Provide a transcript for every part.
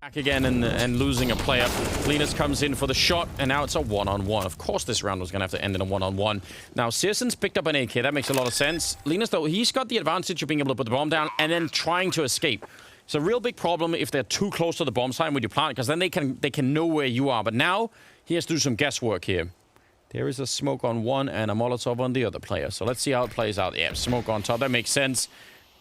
Back again and losing a player. Linus comes in for the shot, and now it's a one-on-one. Of course, this round was going to have to end in a one-on-one. Now, Searson's picked up an AK. That makes a lot of sense. Linus, though, he's got the advantage of being able to put the bomb down and then trying to escape. It's a real big problem if they're too close to the bomb site when you plant, because then they can know where you are. But now, he has to do some guesswork here. There is a smoke on one and a Molotov on the other player. So let's see how it plays out. Yeah, smoke on top. That makes sense.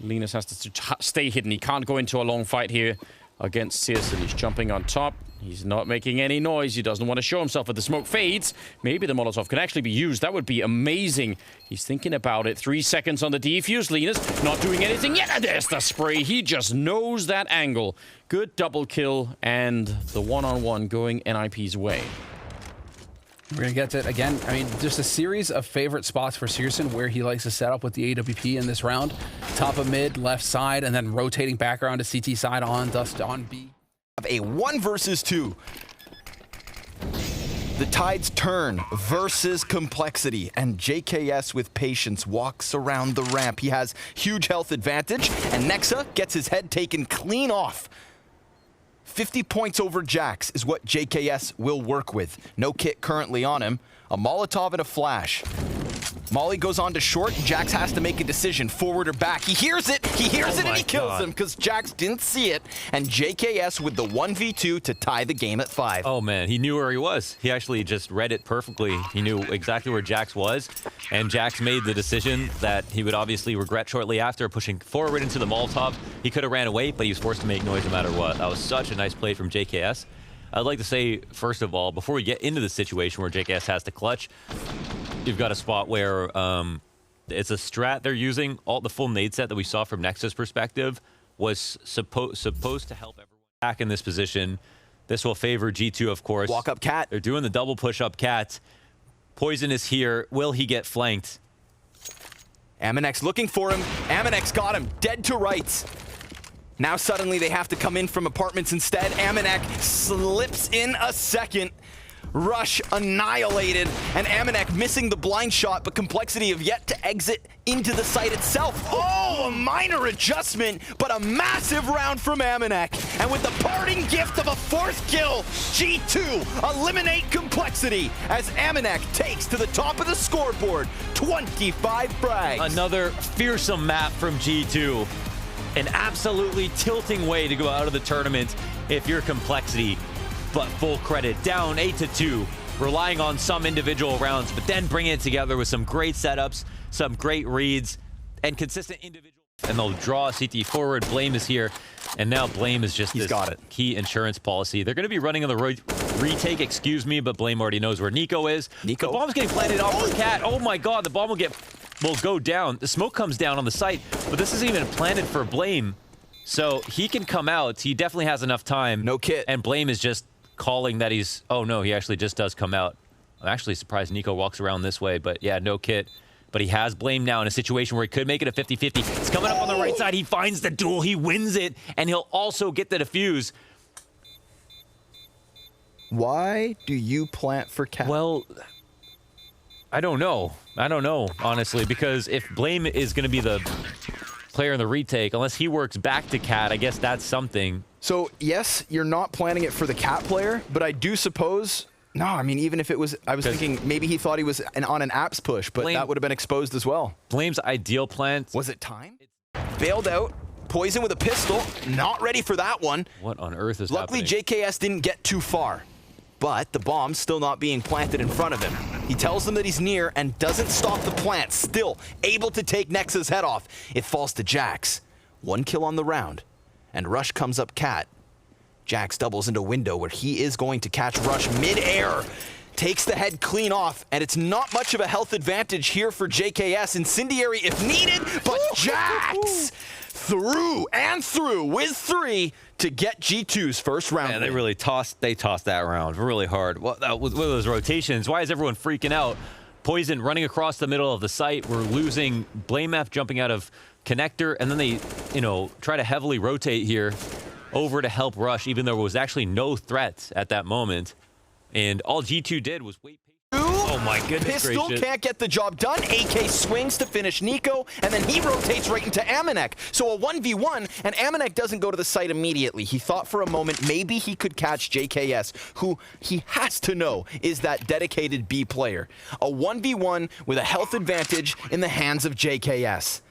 Linus has to stay hidden. He can't go into a long fight here against Searson. He's jumping on top. He's not making any noise. He doesn't want to show himself. But the smoke fades. Maybe the Molotov can actually be used. That would be amazing. He's thinking about it. 3 seconds on the defuse. Linus not doing anything yet. And there's the spray. He just knows that angle. Good double kill. And the one-on-one going NIP's way. We're going to get to it again. I mean, just a series of favorite spots for Searson where he likes to set up with the AWP in this round. Top of mid, left side, and then rotating back around to CT side on Dust on B. A 1 versus 2. The tides turn versus complexity, and JKS with patience walks around the ramp. He has huge health advantage, and Nexa gets his head taken clean off. 50 points over Jax is what JKS will work with. No kit currently on him. A Molotov and a flash. Molly goes on to short. Jax has to make a decision, forward or back. He hears it. He hears it, and he kills him because Jax didn't see it. And JKS with the 1v2 to tie the game at 5. Oh, man. He knew where he was. He actually just read it perfectly. He knew exactly where Jax was. And Jax made the decision that he would obviously regret shortly after, pushing forward into the Molotov. He could have ran away, but he was forced to make noise no matter what. That was such a nice play from JKS. I'd like to say, first of all, before we get into the situation where JKS has to clutch, you've got a spot where it's a strat they're using. All the full nade set that we saw from Nexa's perspective was supposed to help everyone back in this position. This will favor G2, of course. Walk up cat. They're doing the double push up cat. Poison is here. Will he get flanked? Aminex looking for him. Aminex got him. Dead to rights. Now suddenly they have to come in from apartments instead. Aminek slips in a second. Rush annihilated, and Aminek missing the blind shot, but Complexity have yet to exit into the site itself. Oh, a minor adjustment, but a massive round from Aminek. And with the parting gift of a 4th kill, G2 eliminate Complexity as Aminek takes to the top of the scoreboard, 25 frags. Another fearsome map from G2. An absolutely tilting way to go out of the tournament if you're Complexity. But full credit, down 8-2, relying on some individual rounds, but then bringing it together with some great setups, some great reads, and consistent individual. And they'll draw CT forward. Blame is here, and now Blame is just this key insurance policy. They're going to be running on the retake, excuse me, but Blame already knows where Niko is. The bomb's getting planted off for Cat. Oh my god, the bomb will go down. The smoke comes down on the site, but this isn't even planted for Blame. So he can come out. He definitely has enough time. No kit. And Blame is just calling that he's... Oh, no, he actually just does come out. I'm actually surprised Niko walks around this way, but yeah, no kit. But he has Blame now in a situation where he could make it a 50-50. It's coming up on the right side. He finds the duel. He wins it, and he'll also get the defuse. Why do you plant for Cat? Well, I don't know. I don't know, honestly, because if Blame is going to be the player in the retake, unless he works back to Cat, I guess that's something. So, yes, you're not planning it for the Cat player, but I do suppose... No, I mean, even if it was... I was thinking maybe he thought he was on an apps push, but that would have been exposed as well. Blame's ideal plant... Was it time? Bailed out. Poison with a pistol. Not ready for that one. What on earth is Luckily, happening? JKS didn't get too far. But the bomb's still not being planted in front of him. He tells them that he's near and doesn't stop the plant. Still able to take Nexa's head off. It falls to Jax. 1 kill on the round. And Rush comes up Cat. Jax doubles into window where he is going to catch Rush mid-air. Takes the head clean off, and it's not much of a health advantage here for JKS. Incendiary if needed, but Jax through and through with 3 to get G2's first round. Yeah, they really tossed that round really hard. Well, with those rotations, why is everyone freaking out? Poison running across the middle of the site. We're losing Blame F jumping out of connector, and then they, try to heavily rotate here over to help Rush, even though there was actually no threat at that moment. And all G2 did was wait. Oh my goodness Pistol gracious. can't get the job done. AK swings to finish Niko, and then he rotates right into Amanek. So a 1v1, and Amanek doesn't go to the site immediately. He thought for a moment maybe he could catch JKS, who he has to know is that dedicated B player. A 1v1 with a health advantage in the hands of JKS.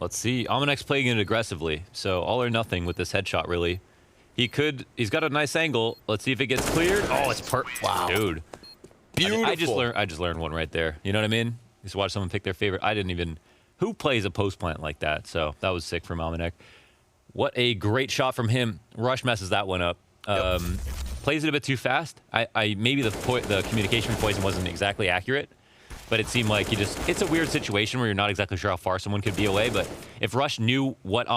Let's see. Amanek's playing it aggressively, so all or nothing with this headshot, really. He's got a nice angle. Let's see if it gets cleared. Oh, it's wow, dude. Beautiful. I just learned one right there. You know what I mean? Just watch someone pick their favorite. I didn't even. Who plays a post plant like that? So that was sick from Amanek. What a great shot from him. Rush messes that one up. Plays it a bit too fast. Maybe the communication from Poison wasn't exactly accurate, but it seemed like it's a weird situation where you're not exactly sure how far someone could be away. But if Rush knew what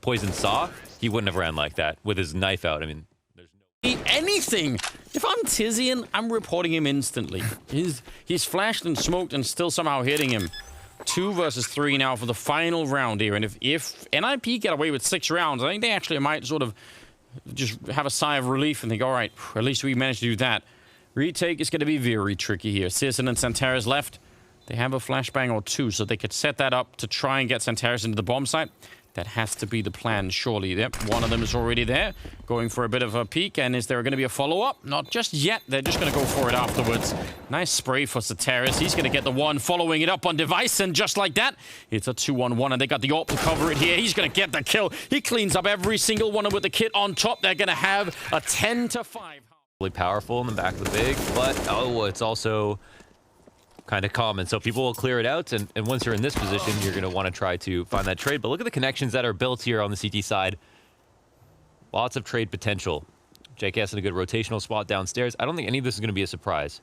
Poison saw, he wouldn't have ran like that with his knife out. I mean, there's no anything. If I'm Tizian, I'm reporting him instantly. He's flashed and smoked and still somehow hitting him. 2 versus 3 now for the final round here. And if NIP get away with 6 rounds, I think they actually might sort of just have a sigh of relief and think, all right, at least we managed to do that. Retake is going to be very tricky here. Searson and Santaris left. They have a flashbang or 2, so they could set that up to try and get Santaris into the bomb site. That has to be the plan, surely. Yep, one of them is already there, going for a bit of a peek. And is there going to be a follow-up? Not just yet. They're just going to go for it afterwards. Nice spray for Santaris. He's going to get the one, following it up on device, and just like that, it's a 2-on-1, and they got the AWP to cover it here. He's going to get the kill. He cleans up every single one, and with the kit on top, they're going to have a 10-5. really powerful in the back of the big, but it's also kind of common. So people will clear it out, and once you're in this position, you're going to want to try to find that trade. But look at the connections that are built here on the CT side. Lots of trade potential. JKS in a good rotational spot downstairs. I don't think any of this is going to be a surprise.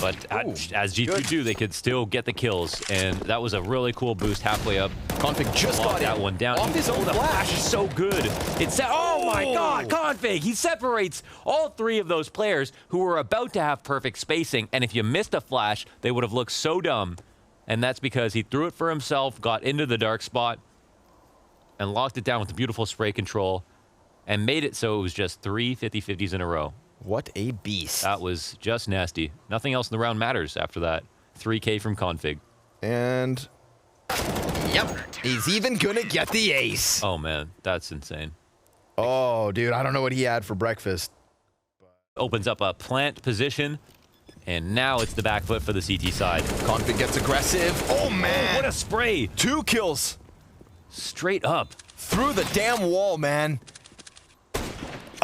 But as G2 do, they could still get the kills, and that was a really cool boost halfway up. Config just got that one down. Off his own the flash is so good. Oh my God, Config! He separates all 3 of those players who were about to have perfect spacing, and if you missed a flash, they would have looked so dumb. And that's because he threw it for himself, got into the dark spot, and locked it down with the beautiful spray control, and made it so it was just 3 50-50s in a row. What a beast. That was just nasty. Nothing else in the round matters after that. 3K from Config. And yep, he's even gonna get the ace. Oh man, that's insane. Oh, dude, I don't know what he had for breakfast. Opens up a plant position, and now it's the back foot for the CT side. Config gets aggressive. Oh man, what a spray. 2 kills. Straight up. Through the damn wall, man.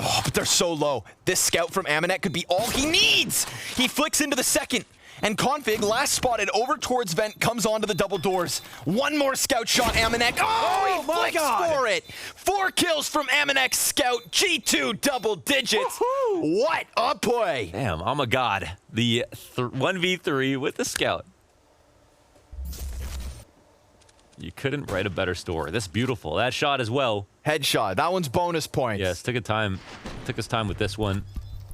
Oh, but they're so low. This scout from Amanek could be all he needs. He flicks into the second, and Config, last spotted over towards vent, comes onto the double doors. One more scout shot, Amanek. Oh, he flicks for it. 4 kills from Amanek's scout. G2 double digits. What a play. Damn, I'm a god. The 1v3 with the scout. You couldn't write a better story. That's beautiful. That shot as well. Headshot. That one's bonus points. Yes, took his time with this one,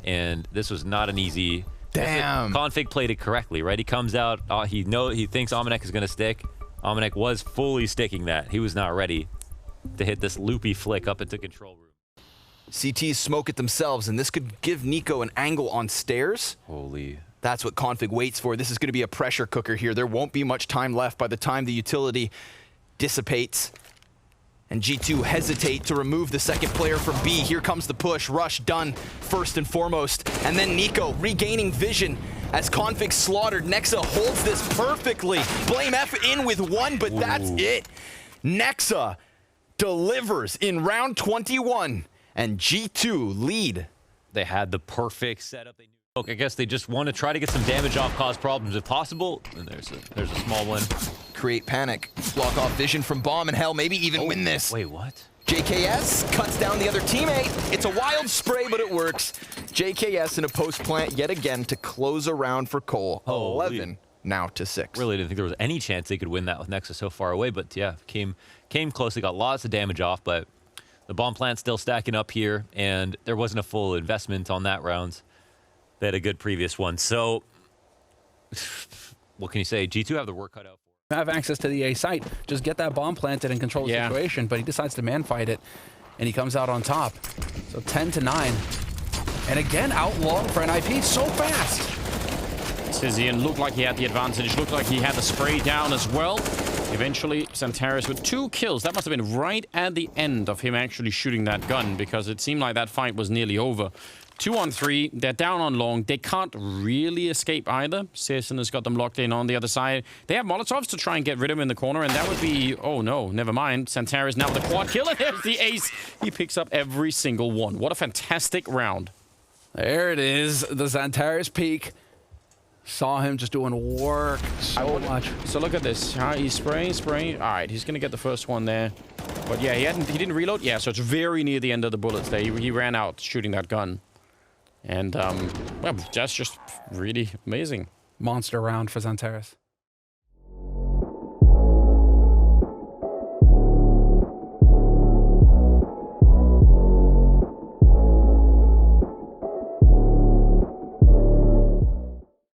and this was not an easy. Damn. Config played it correctly, right? He comes out. He thinks Amanek is gonna stick. Amanek was fully sticking that. He was not ready to hit this loopy flick up into control room. CTs smoke it themselves, and this could give Niko an angle on stairs. Holy. That's what Config waits for. This is going to be a pressure cooker here. There won't be much time left by the time the utility dissipates. And G2 hesitate to remove the second player from B. Here comes the push. Rush done first and foremost. And then Niko regaining vision as Config slaughtered. Nexa holds this perfectly. Blame F in with 1, but that's it. Nexa delivers in round 21, and G2 lead. They had the perfect setup. They knew. I guess they just want to try to get some damage off, cause problems if possible. And there's a small one. Create panic. Block off vision from bomb, and hell, maybe even win this. Wait, what? JKS cuts down the other teammate. It's a wild spray, but it works. JKS in a post plant yet again to close a round for Cole. 11 now to 6. Really didn't think there was any chance they could win that with Nexa so far away, but yeah, came close. They got lots of damage off, but the bomb plant's still stacking up here, and there wasn't a full investment on that round. They had a good previous one. So, what can you say? G2 have the work cut out for them. Have access to the A site. Just get that bomb planted and control the situation, but he decides to man fight it, and he comes out on top. So 10-9. And again, out long for NIP, so fast. Tizian looked like he had the advantage, looked like he had the spray down as well. Eventually, Xantares with 2 kills. That must have been right at the end of him actually shooting that gun, because it seemed like that fight was nearly over. 2 on 3, they're down on long. They can't really escape either. CSN has got them locked in on the other side. They have Molotovs to try and get rid of him in the corner, and that would be... Oh, no, never mind. Xantares now with the quad kill, and there's the ace. He picks up every single one. What a fantastic round. There it is, the Xantares peak. Saw him just doing work so much. So look at this. He's spraying. All right, he's going to get the first one there. But yeah, he didn't reload. Yeah, so it's very near the end of the bullets there. He ran out shooting that gun. And, well, that's just really amazing. Monster round for Xantares.